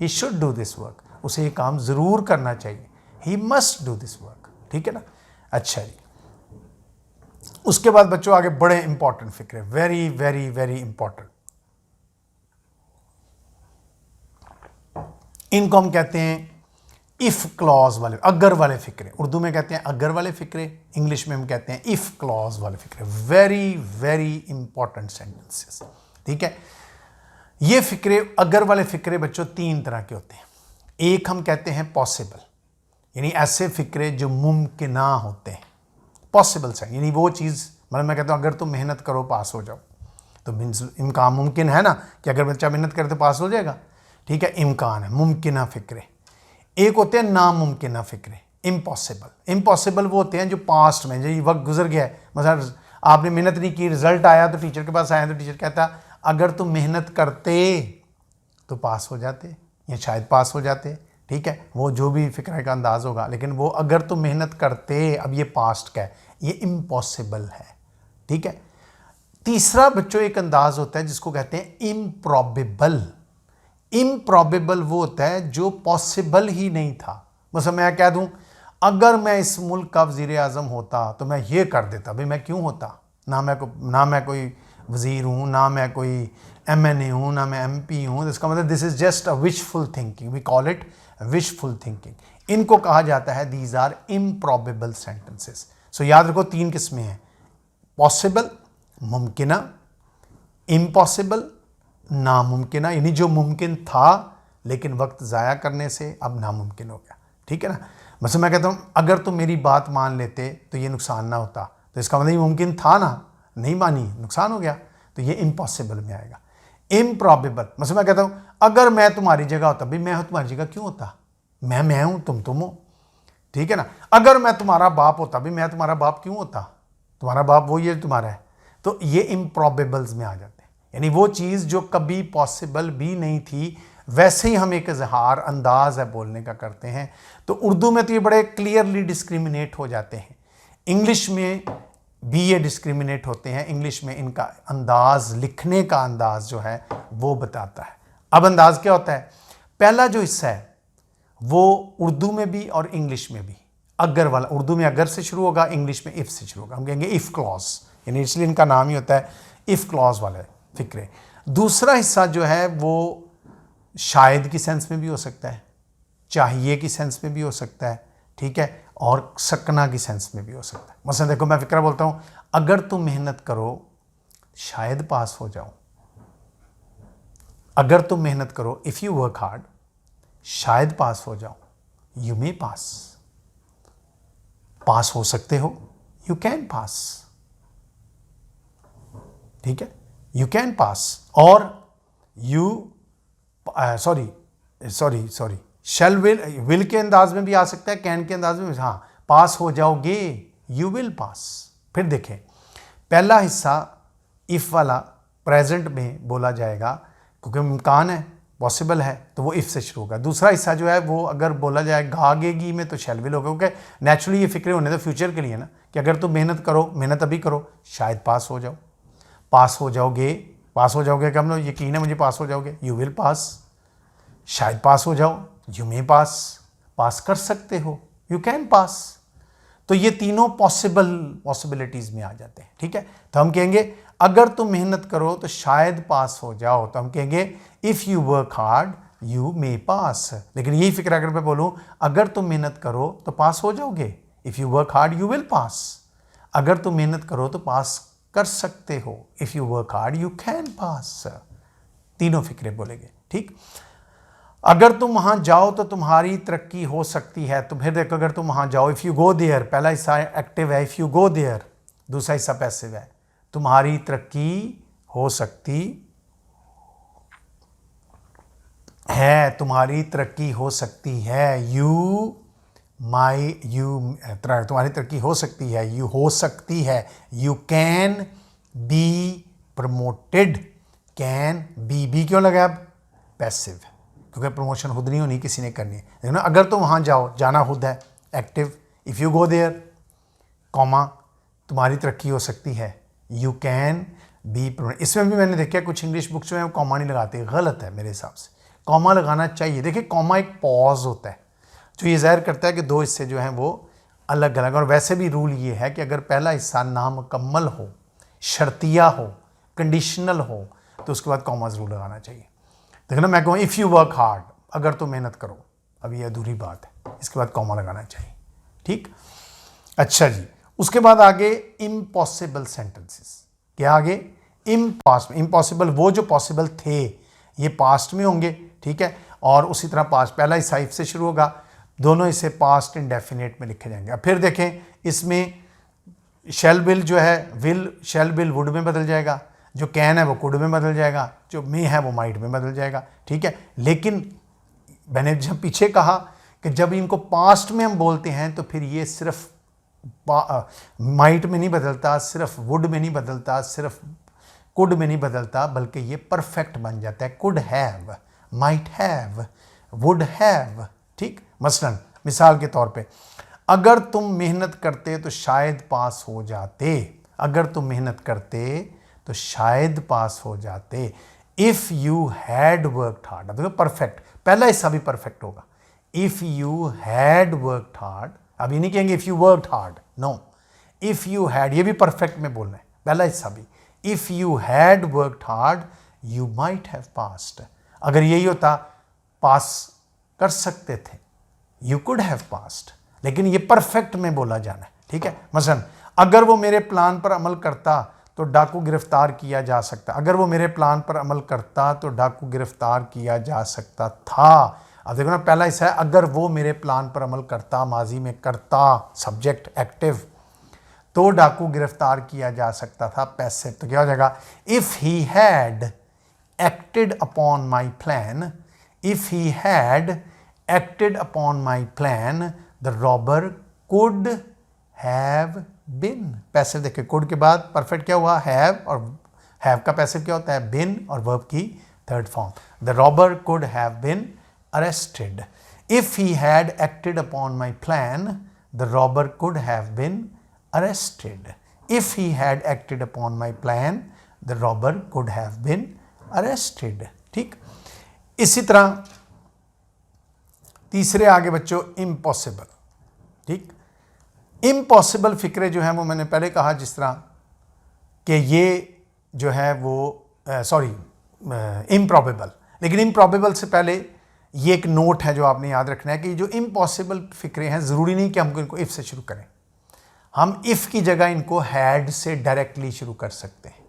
Speaker 1: he should do this work, उसे ये काम ज़रूर करना चाहिए, he must do this work. ठीक है ना, अच्छा जी। उसके बाद बच्चों आगे बड़े इंपॉर्टेंट फिक्रे, वेरी वेरी वेरी इंपॉर्टेंट, इनको हम कहते हैं इफ क्लॉज वाले, अगर वाले फिक्रे। उर्दू में कहते हैं अगर वाले फिक्रे, इंग्लिश में हम कहते हैं इफ क्लॉज वाले फिक्रे। Very very important sentences. ठीक है, ये फिक्रे, अगर वाले फिक्रे बच्चों तीन तरह के होते हैं। एक हम कहते हैं पॉसिबल, यानी ऐसे फिक्रे जो मुमकिना होते हैं, पॉसिबल से, यानी वो चीज़, मतलब मैं कहता हूँ अगर तुम मेहनत करो पास हो जाओ, तो मीन्स इम्कान मुमकिन है ना कि अगर बच्चा मेहनत करे तो पास हो जाएगा। ठीक है, इम्कान है, मुमकिना फिक्रे। एक होते हैं नामुमकिना फिक्रे, इम्पॉसिबल। इम्पॉसिबल वो होते हैं जो पास्ट में, जो ये वक्त गुजर गया है, मतलब आपने मेहनत नहीं की, रिजल्ट आया तो टीचर के पास आया तो टीचर कहता अगर तुम मेहनत करते तो पास हो जाते या शायद पास हो जाते। ठीक है, वो जो भी फिक्र का अंदाज होगा, लेकिन वो अगर तुम मेहनत करते, अब ये पास्ट का है, ये इम्पॉसिबल है। ठीक है, तीसरा बच्चों एक अंदाज होता है जिसको कहते हैं इम्प्रॉबेबल। इम्प्रॉबेबल वो होता है जो पॉसिबल ही नहीं था। मतलब मैं कह दूं अगर मैं इस मुल्क का वज़ीर आज़म होता तो मैं ये कर देता, भाई मैं क्यों होता, ना मैं कोई वज़ीर हूँ, ना मैं कोई MNA हूँ, ना मैं MP हूँ। इसका मतलब this is just a wishful thinking, we call it wishful thinking. इनको कहा जाता है these are improbable sentences. So याद रखो तीन किस्में हैं, पॉसिबल मुमकिना, इम्पॉसिबल नामुमकिना, यानी जो मुमकिन था लेकिन वक्त ज़ाया करने से अब नामुमकिन हो गया। ठीक है ना, मतलब मैं कहता हूँ अगर तुम मेरी बात मान लेते तो ये नुकसान ना होता, तो इसका मतलब ये मुमकिन था ना, नहीं मानी, नुकसान हो गया, तो ये इम्पॉसिबल में आएगा। इम्प्रॉबेबल, मतलब मैं कहता हूँ अगर मैं तुम्हारी जगह होता, भाई मैं तुम्हारी जगह क्यों होता, मैं हूँ, तुम हो। ठीक है ना, अगर मैं तुम्हारा बाप होता, भाई मैं तुम्हारा बाप क्यों होता, तुम्हारा बाप वो ये तुम्हारा है। तो ये इम्प्रॉबेबल्स में आ जाते हैं, यानी वो चीज़ जो कभी पॉसिबल भी नहीं थी, वैसे ही हम एक इजहार अंदाज है बोलने का करते हैं। तो उर्दू में तो ये बड़े क्लियरली डिस्क्रिमिनेट हो जाते हैं, इंग्लिश में भी ये डिस्क्रिमिनेट होते हैं। इंग्लिश में इनका अंदाज, लिखने का अंदाज जो है वो बताता है। अब अंदाज क्या होता है, पहला जो हिस्सा है वो उर्दू में भी और इंग्लिश में भी अगर वाला, उर्दू में अगर से शुरू होगा, इंग्लिश में इफ़ से शुरू होगा, हम कहेंगे इफ़ क्लॉज, यानी इसलिए इनका नाम ही होता है इफ़ क्लॉज वाले फिक्रे। दूसरा हिस्सा जो है वो शायद की सेंस में भी हो सकता है, चाहिए की सेंस में भी हो सकता है, ठीक है, और सकना की सेंस में भी हो सकता है। मसलन देखो मैं फिक्रा बोलता हूँ अगर तुम मेहनत करो शायद पास हो जाओ, अगर तुम मेहनत करो, इफ़ यू वर्क हार्ड शायद पास हो जाओ, यू मे पास, पास हो सकते हो, यू कैन पास। ठीक है, यू कैन पास, और यू सॉरी शैल विल के अंदाज में भी आ सकता है, कैन के अंदाज में, हाँ, पास हो जाओगे, यू विल पास। फिर देखें, पहला हिस्सा इफ़ वाला प्रेजेंट में बोला जाएगा क्योंकि इम्कान है, पॉसिबल है, तो वो इफ़ से शुरू होगा। दूसरा हिस्सा जो है वो अगर बोला जाए गागेगी में तो शैल विल होगा, क्योंकि नेचुरली ये फिक्रें होने तो फ्यूचर के लिए ना, कि अगर तुम मेहनत करो, मेहनत अभी करो, शायद पास हो जाओ, पास हो जाओगे, पास हो जाओगे क्या मतलब, यकीन है मुझे पास हो जाओगे, यू विल पास, शायद पास हो जाओ, यू मे पास, पास कर सकते हो, यू कैन पास। तो ये तीनों पॉसिबिलिटीज में आ जाते हैं, ठीक है। तो हम कहेंगे अगर तुम मेहनत करो तो शायद पास हो जाओ, तो हम कहेंगे if you work hard you may pass. लेकिन यही फिक्र अगर मैं बोलूं अगर तुम मेहनत करो तो पास हो जाओगे, if you work hard you will pass, अगर तुम मेहनत करो तो पास कर सकते हो, if you work hard you can pass. तीनों फिक्रे बोलेंगे, ठीक। अगर तुम वहां जाओ तो तुम्हारी तरक्की हो सकती है, तो फिर देखो अगर तुम वहां जाओ, इफ़ यू गो देयर, पहला हिस्सा एक्टिव है, इफ़ यू गो देयर, दूसरा हिस्सा पैसिव है, तुम्हारी तरक्की हो सकती है, तुम्हारी तरक्की हो सकती है, तुम्हारी तरक्की हो सकती है, यू हो सकती है, you can be promoted, can be क्यों लगा अब, पैसिव, क्योंकि प्रमोशन खुद नहीं होनी, किसी ने करनी है ना। अगर तुम वहाँ जाओ, जाना खुद है, active, if you go there, comma, तुम्हारी तरक्की हो सकती है, यू कैन बी प्रमोटेड। इसमें भी मैंने देखा कुछ इंग्लिश बुक्स में कॉमा नहीं लगाते, गलत है मेरे हिसाब से, कॉमा लगाना चाहिए। देखिए कॉमा एक पॉज होता है जो ये ज़ाहिर करता है कि दो हिस्से जो हैं वो अलग अलग, और वैसे भी रूल ये है कि अगर पहला हिस्सा नामुकम्मल हो, शर्तिया हो, कंडीशनल हो, तो उसके बाद कॉमा ज़रूर लगाना चाहिए। देखना मैं कहूँ इफ़ यू वर्क हार्ड, अगर तुम मेहनत करो, अब ये अधूरी बात है, इसके बाद कॉमा लगाना चाहिए, ठीक। अच्छा जी, उसके बाद आगे इम्पॉसिबल सेंटेंसेस, क्या आगे, इम्पॉसिबल, वो जो पॉसिबल थे ये पास्ट में होंगे, ठीक है, और उसी तरह पास्ट, पहला हिस्सा इफ से शुरू होगा, दोनों हिस्से पास्ट इंडेफिनेट में लिखे जाएंगे। अब फिर देखें इसमें शैल विल जो है, विल शैल विल वुड में बदल जाएगा, जो कैन है वो कुड में बदल जाएगा, जो मे है वो माइट में बदल जाएगा, ठीक है। लेकिन मैंने जब पीछे कहा कि जब इनको पास्ट में हम बोलते हैं तो फिर ये सिर्फ माइट में नहीं बदलता, सिर्फ वुड में नहीं बदलता, सिर्फ कुड में नहीं बदलता, बल्कि ये परफेक्ट बन जाता है, could have, might have, would have, ठीक। मसलन मिसाल के तौर पे, अगर तुम मेहनत करते तो शायद पास हो जाते, अगर तुम मेहनत करते तो शायद पास हो जाते, if you had worked hard. अब देखो परफेक्ट, पहला हिस्सा भी परफेक्ट होगा, if you had worked hard, अब ये नहीं कहेंगे if you worked hard, no, if you had, ये भी परफेक्ट में बोलना है, पहला हिस्सा भी, if you had worked hard you might have passed, अगर यही होता पास कर सकते थे, यू कुड हैव पास्ड, लेकिन ये परफेक्ट में बोला जाना है, ठीक है। मसलन अगर वो मेरे प्लान पर अमल करता तो डाकू गिरफ्तार किया जा सकता, अगर वो मेरे प्लान पर अमल करता तो डाकू गिरफ्तार किया जा सकता था। अब देखो ना, पहला हिस्सा है अगर वो मेरे प्लान पर अमल करता, माजी में करता, सब्जेक्ट एक्टिव, तो डाकू गिरफ्तार किया जा सकता था, पैसिव, तो क्या हो जाएगा, if he had acted upon my plan, if he had acted upon my plan the robber could have been, passive देखिए, कुड के बाद परफेक्ट क्या हुआ, हैव, और हैव का पैसिव क्या होता है, बिन, और वर्ब की third form, the robber could have been arrested, if he had acted upon my plan the robber could have been arrested, if he had acted upon my plan the robber could have been arrested, ठीक। इसी तरह तीसरे आगे बच्चों इम्पॉसिबल, ठीक। इम्पॉसिबल फिक्रे जो हैं वो मैंने पहले कहा जिस तरह कि ये जो है वो इम्प्रॉबेबल, लेकिन इम्प्रॉबेबल से पहले ये एक नोट है जो आपने याद रखना है कि जो इम्पॉसिबल फिक्रे हैं ज़रूरी नहीं कि हमको इनको इफ़ से शुरू करें, हम इफ़ की जगह इनको हैड से डायरेक्टली शुरू कर सकते हैं,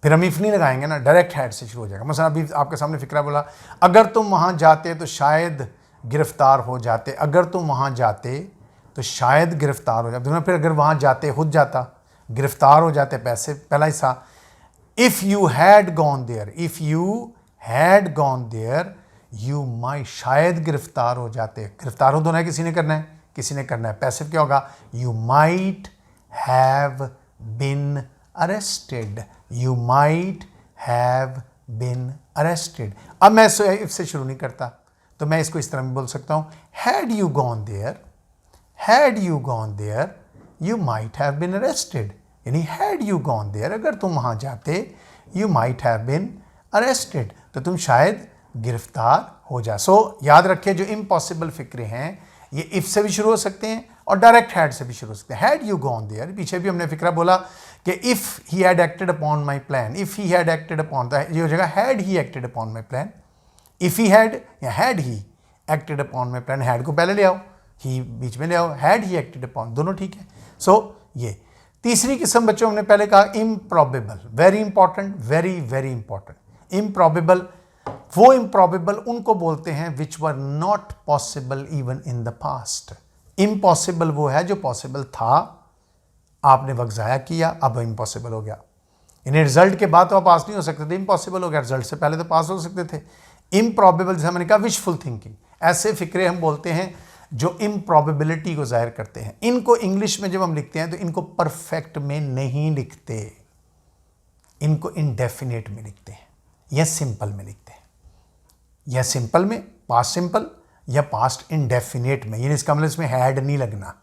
Speaker 1: फिर हम इफ़ नहीं लगाएंगे ना, डायरेक्ट हैड से शुरू हो जाएगा। मतलब अभी आपके सामने फिक्रा बोला, अगर तुम वहाँ जाते तो शायद गिरफ्तार हो जाते, अगर तुम वहाँ जाते तो शायद गिरफ्तार हो जाते, फिर अगर वहाँ जाते खुद जाता, गिरफ्तार हो जाते, पैसे, पहला हिस्सा, if you had gone there, if you had gone there you might, शायद गिरफ्तार हो जाते। गिरफ्तार हो दोनों है, किसी ने करना है, किसी ने करना है। पैसिव क्या होगा? You might have been arrested, you might have been arrested. अब मैं इससे शुरू नहीं करता, तो मैं इसको इस तरह भी बोल सकता हूं, had you gone there, had you gone there you might have been arrested. यानी हैड यू गॉन देयर, अगर तुम वहां जाते, you might have been arrested, तो तुम शायद गिरफ्तार हो जा। सो याद रखिए, जो इम्पॉसिबल फिक्रे हैं ये इफ से भी शुरू हो सकते हैं और डायरेक्ट हैड से भी शुरू हो सकते हैं। हैड यू गॉन देयर, पीछे भी हमने फिक्रा बोला कि if he had acted upon my plan, if he had acted upon, ये हो जाएगा had he acted upon my plan. If he had या had he acted upon my plan, had को पहले ले आओ, ही बीच में ले आओ, हैड ही एक्टेड अपॉन, दोनों ठीक है। सो ये तीसरी किस्म बच्चों हमने पहले कहा improbable, very important, very very important. Improbable, वो इम्प्रॉबेबल उनको बोलते हैं which were not possible even in the past. Impossible वो है जो पॉसिबल था, आपने वक्त ज़ाया किया, अब इम्पॉसिबल हो गया। इन्हें रिजल्ट के बाद तो आप पास नहीं हो सकते थे, इम्पॉसिबल हो गया, रिजल्ट से पहले तो पास हो सकते थे। इम्प्रॉबेबल जैसे मैंने कहा विशफुल थिंकिंग, ऐसे फिक्रे हम बोलते हैं जो इम्प्रॉबेबिलिटी को जाहिर करते हैं। इनको इंग्लिश में जब हम लिखते हैं तो इनको परफेक्ट में नहीं लिखते, इनको इंडेफिनेट में लिखते हैं या सिंपल में लिखते हैं, या सिंपल में पास्ट सिंपल या पास्ट इंडेफिनेट में। यानी इसका मतलब इसमें हैड नहीं लगना,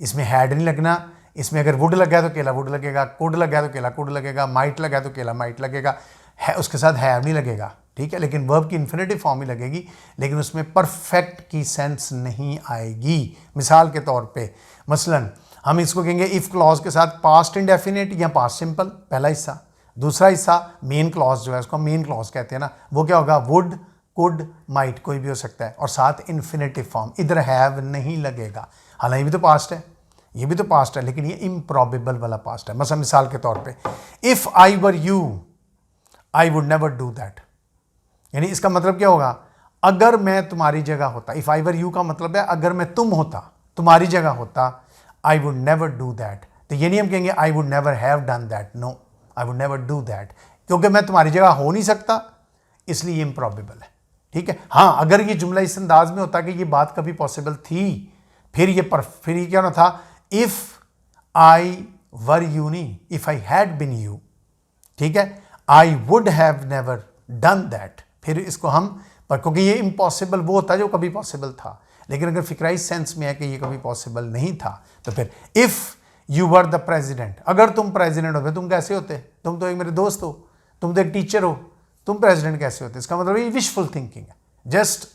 Speaker 1: इसमें हैड नहीं लगना, इसमें अगर वुड लग गया तो केला वुड लगेगा, कुड लग गया तो केला कुड लगेगा, माइट लग गया तो केला माइट लगेगा, है उसके साथ हैव नहीं लगेगा, ठीक है। लेकिन वर्ब की इन्फिनेटिव फॉर्म ही लगेगी, लेकिन उसमें परफेक्ट की सेंस नहीं आएगी। मिसाल के तौर पे मसलन हम इसको कहेंगे इफ़ क्लॉज के साथ पास्ट इंडेफिनेट या पास्ट सिंपल, पहला हिस्सा। दूसरा हिस्सा मेन क्लॉज जो है उसको मेन क्लॉज कहते हैं ना, वो क्या होगा? वुड, कुड, माइट, कोई भी हो सकता है, और साथ इन्फिनेटिव फॉर्म, इधर हैव नहीं लगेगा। हालांकि ये भी तो पास्ट है, ये भी तो पास्ट है, लेकिन ये इम्प्रॉबेबल वाला पास्ट है। मतलब मिसाल के तौर पे if I were you I would never do that, यानी इसका मतलब क्या होगा? अगर मैं तुम्हारी जगह होता, इफ़ आई वर यू का मतलब है अगर मैं तुम होता, तुम्हारी जगह होता, I would never do that. तो ये नहीं हम कहेंगे I would never have done that, no, I would never do that, क्योंकि मैं तुम्हारी जगह हो नहीं सकता, इसलिए ये इम्प्रॉबेबल है, ठीक है। हाँ, अगर ये जुमला इस अंदाज में होता कि ये बात कभी पॉसिबल थी, फिर ये क्या होना था? इफ़ आई वर यू नहीं, if I had been you, ठीक है, I would have never done that, फिर इसको हम पर, क्योंकि ये इम्पॉसिबल वो होता है जो कभी पॉसिबल था। लेकिन अगर फिक्राई सेंस में है कि ये कभी पॉसिबल नहीं था, तो फिर if you were the president, अगर तुम प्रेजिडेंट होते, तुम कैसे होते? तुम तो एक मेरे दोस्त हो, तुम तो एक टीचर हो, तुम प्रेजिडेंट कैसे होते? इसका मतलब ये विशफुल थिंकिंग है, just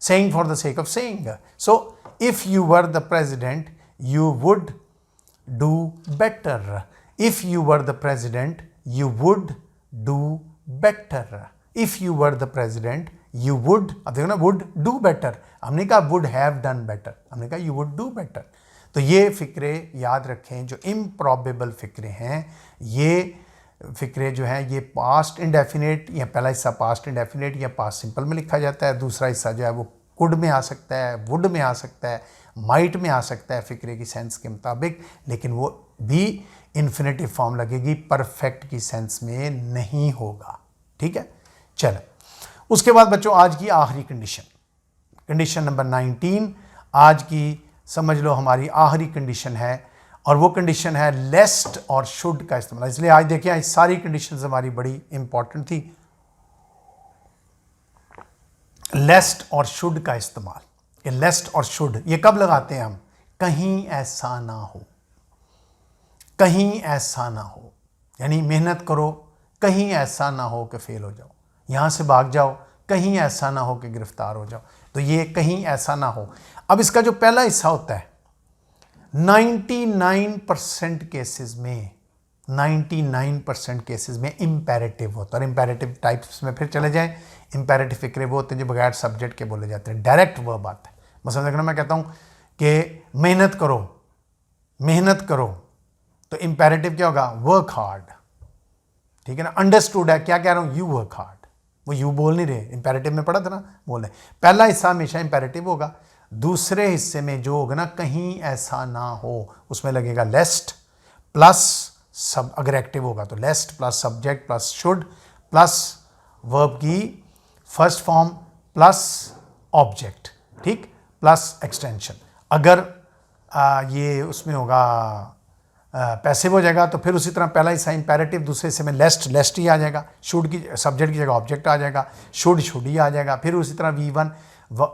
Speaker 1: saying for the sake of saying. So if you were the president you would do better, if you were the president you would do better, if you were the president you would, अब देखो ना, वुड डू बेटर, हमने कहा वुड हैव डन बेटर, हमने कहा यू वुड डू बेटर। तो ये फिक्रे याद रखें, जो इम्प्रॉबेबल फिक्रे हैं, ये फिक्रे जो हैं ये पास्ट इंडेफिनेट, या पहला हिस्सा पास्ट इंडेफिनेट या पास्ट सिंपल में लिखा जाता है, दूसरा हिस्सा जो है वो कुड में आ सकता है, वुड में आ सकता है, माइट में आ सकता है फिक्रे की सेंस के मुताबिक, लेकिन वो भी इन्फिनेटिव फॉर्म लगेगी, परफेक्ट की सेंस में नहीं होगा, ठीक है। चलो, उसके बाद बच्चों आज की आखिरी कंडीशन, कंडीशन नंबर 19 आज की समझ लो हमारी आखिरी कंडीशन है, और वो कंडीशन है लेस्ट और शुड का इस्तेमाल। इसलिए आज देखिए, आज सारी कंडीशंस हमारी बड़ी इंपॉर्टेंट थी। लेस्ट और शुड का इस्तेमाल, ये लेस्ट और शुड ये कब लगाते हैं हम? कहीं ऐसा ना हो, कहीं ऐसा ना हो, यानी मेहनत करो, कहीं ऐसा ना हो कि फेल हो जाओ, यहाँ से भाग जाओ, कहीं ऐसा ना हो कि गिरफ्तार हो जाओ। तो ये कहीं ऐसा ना हो। अब इसका जो पहला हिस्सा होता है 99% केसेस में, 99% केसेस में इम्पेरेटिव होता है। और इम्पेरेटिव टाइप्स में फिर चले जाएं, इम्पेरेटिव फिक्रे वो होते हैं जो बगैर सब्जेक्ट के बोले जाते हैं, डायरेक्ट वर्ब आता है। मसलन देखना, मैं कहता हूँ कि मेहनत करो, मेहनत करो, तो इम्पेरेटिव क्या होगा? वर्क हार्ड, ठीक है ना। अंडरस्टूड है, क्या कह रहा हूँ? यू वर्क हार्ड, वो यू बोल नहीं रहे, इंपेरेटिव में पढ़ा था ना, बोल रहे। पहला हिस्सा हमेशा इंपेरेटिव होगा, दूसरे हिस्से में जो होगा ना, कहीं ऐसा ना हो, उसमें लगेगा लेस्ट प्लस सब अगर एक्टिव होगा तो lest plus subject plus should plus verb की फर्स्ट फॉर्म प्लस ऑब्जेक्ट, ठीक, प्लस एक्सटेंशन। अगर ये उसमें होगा पैसिव हो जाएगा तो फिर उसी तरह पहला हिस्सा इंपेरेटिव, दूसरे हिस्से में लेस्ट ही आ जाएगा, शुड की सब्जेक्ट की जगह ऑब्जेक्ट आ जाएगा, शुड ही आ जाएगा। फिर उसी तरह V1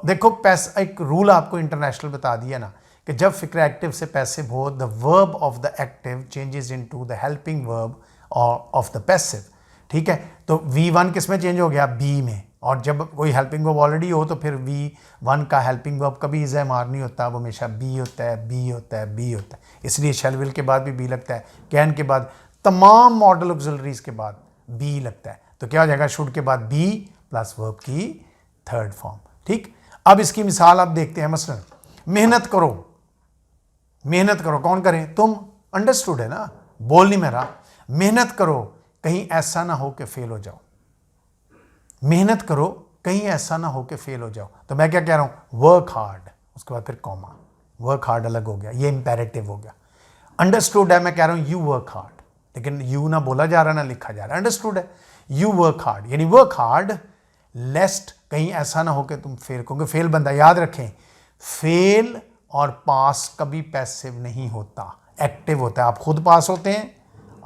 Speaker 1: देखो एक रूल आपको इंटरनेशनल बता दिया ना कि जब फिक्र एक्टिव से पैसिव हो the verb of the active changes into the helping verb of the passive, ठीक है। तो V1 किस में चेंज हो गया, B में, और जब कोई हेल्पिंग वर्ब ऑलरेडी हो तो फिर V1 का हेल्पिंग वर्ब कभी इज़ एम-आर नहीं होता, वो हमेशा बी होता है, बी होता है, बी होता है। इसलिए शैल विल के बाद भी बी लगता है, कैन के बाद, तमाम मॉडल ऑक्सिलरीज के बाद बी लगता है। तो क्या हो जाएगा, शुड के बाद बी प्लस वर्ब की थर्ड फॉर्म, ठीक। अब इसकी मिसाल आप देखते हैं, मसलन मेहनत करो, मेहनत करो, कौन करे, तुम, अंडरस्टूड है ना, बोल नहीं मेरा, मेहनत करो कहीं ऐसा ना हो कि फेल हो जाओ, मेहनत करो कहीं ऐसा ना हो कि फेल हो जाओ। तो मैं क्या कह रहा हूं, वर्क हार्ड, उसके बाद फिर कॉमा, वर्क हार्ड अलग हो गया, ये इंपेरेटिव हो गया। अंडरस्टूड है, मैं कह रहा हूं यू वर्क हार्ड, लेकिन यू ना बोला जा रहा ना लिखा जा रहा है, अंडरस्टूड है, यू वर्क हार्ड, यानी वर्क हार्ड लेस्ट कहीं ऐसा ना हो कि तुम फेल, क्योंकि फेल बंदा, याद रखें फेल और पास कभी पैसिव नहीं होता, एक्टिव होता है। आप खुद पास होते हैं,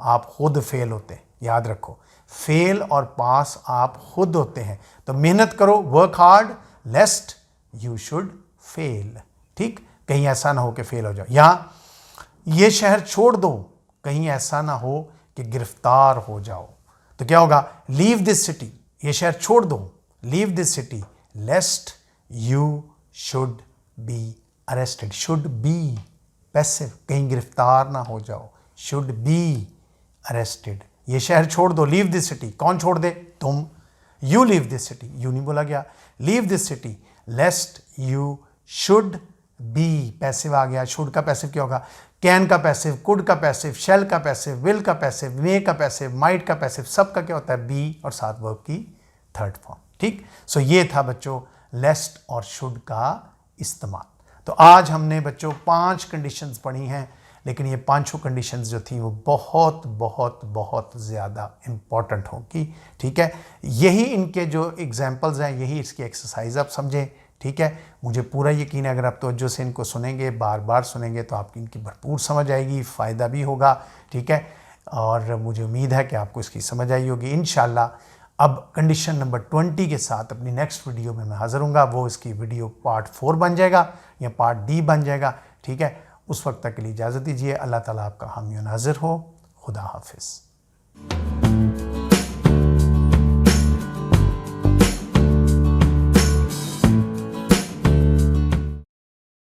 Speaker 1: आप खुद फेल होते हैं, याद रखो, फेल और पास आप खुद होते हैं। तो मेहनत करो, work hard, लेस्ट you should fail, ठीक, कहीं ऐसा ना हो कि फेल हो जाओ। यहां ये शहर छोड़ दो कहीं ऐसा ना हो कि गिरफ्तार हो जाओ। तो क्या होगा, लीव दिस सिटी, ये शहर छोड़ दो, leave this city, lest you should be arrested, should be passive, कहीं गिरफ्तार ना हो जाओ, शुड बी अरेस्टेड, ये शहर छोड़ दो, लीव दिस सिटी, कौन छोड़ दे, तुम, you leave this city, you नहीं बोला गया, leave this city, lest you should be, passive आ गया, शुड का पैसिव क्या होगा, कैन का पैसिव, कुड का पैसिव, शेल का पैसिव, विल का पैसिव, मे का पैसिव, माइट का पैसिव, सब का क्या होता है, बी और साथ वर्ब की थर्ड फॉर्म, ठीक। सो ये था बच्चों लेस्ट और शुड का इस्तेमाल। तो आज हमने बच्चों 5 कंडीशंस पढ़ी हैं, लेकिन ये 5 कंडीशंस जो थी वो बहुत बहुत बहुत ज़्यादा इम्पॉर्टेंट होगी, ठीक है। यही इनके जो एग्जाम्पल्स हैं, यही इसकी एक्सरसाइज आप समझें, ठीक है। मुझे पूरा यकीन है अगर आप तवज्जो से इनको सुनेंगे, बार बार सुनेंगे, तो आपकी इनकी भरपूर समझ आएगी, फ़ायदा भी होगा, ठीक है। और मुझे उम्मीद है कि आपको इसकी समझ आई होगी इंशाल्लाह। अब कंडीशन नंबर 20 के साथ अपनी नेक्स्ट वीडियो में मैं हाज़िर हूँगा, वो इसकी वीडियो पार्ट 4 बन जाएगा या पार्ट डी बन जाएगा, ठीक है। उस वक्त तक के लिए इजाज़त दीजिए। अल्लाह ताला आपका हामी और नाज़िर हो। खुदा हाफिज़।